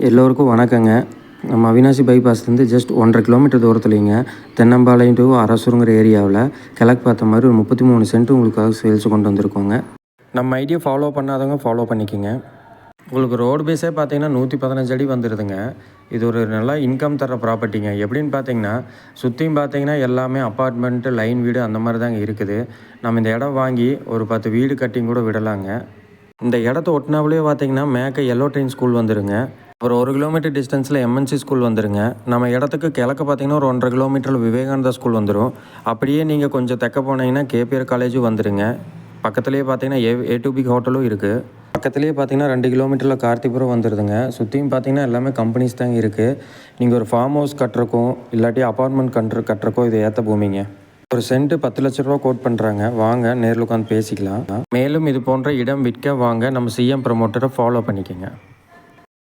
எல்லோருக்கும் வணக்கங்க. நம்ம அவினாசி பைபாஸ்லேருந்து ஜஸ்ட் 1.5 கிலோமீட்டர் தூரத்துலேங்க தென்னம்பாளையம் டு அரசூருங்கிற ஏரியாவில் கிழக்கு பார்த்த மாதிரி ஒரு 33 சென்ட் உங்களுக்காக சேல்ஸ் கொண்டு வந்திருக்கோங்க. நம்ம ஐடியா ஃபாலோ பண்ணாதவங்க ஃபாலோ பண்ணிக்கோங்க. உங்களுக்கு ரோடு பேஸே பார்த்தீங்கன்னா 115 அடி வந்துடுதுங்க. இது ஒரு நல்லா இன்கம் தர ப்ராப்பர்ட்டிங்க. எப்படின்னு பார்த்தீங்கன்னா சுற்றியும் பார்த்தீங்கன்னா எல்லாமே அப்பார்ட்மெண்ட்டு, லைன் வீடு அந்த மாதிரி தாங்க இருக்குது. நம்ம இந்த இடம் வாங்கி ஒரு 10 வீடு கட்டிங் கூட விடலாங்க. இந்த இடத்த ஒட்டினாவிலே பார்த்தீங்கன்னா மேற்க எல்லோ ட்ரெயின் ஸ்கூல் வந்துடுங்க. ஒரு 1 கிலோமீட்டர் டிஸ்டன்ஸில் எம்என்சி ஸ்கூல் வந்துடுங்க. நம்ம இடத்துக்கு கிழக்க பார்த்தீங்கன்னா ஒரு 1.5 கிலோமீட்டரில் விவேகானந்தா ஸ்கூல் வந்துடும். அப்படியே நீங்கள் கொஞ்சம் தெற்க போனீங்கன்னா கேபிஆர் காலேஜும் வந்துடுங்க. பக்கத்துலேயே பார்த்தீங்கன்னா A2B ஹோட்டலும் இருக்குது. பக்கத்துலேயே பார்த்தீங்கன்னா 2 கிலோமீட்டரில் கார்த்திபுரம் வந்துடுதுங்க. சுற்றியும் பார்த்தீங்கன்னா எல்லாமே கம்பெனிஸ் தாங்க இருக்குது. நீங்கள் ஒரு ஃபார்ம் ஹவுஸ் கட்டுறக்கும் இல்லாட்டி அப்பார்ட்மெண்ட் கட்டுறக்கோ இது ஏற்ற பூமிங்க. ஒரு சென்ட்டு 10 லட்ச ரூபா கோட் பண்ணுறாங்க. வாங்க நேரில் உட்காந்து பேசிக்கலாம். மேலும் இது போன்ற இடம் விற்க வாங்க நம்ம சிஎம் ப்ரமோட்டரை ஃபாலோ பண்ணிக்கோங்க.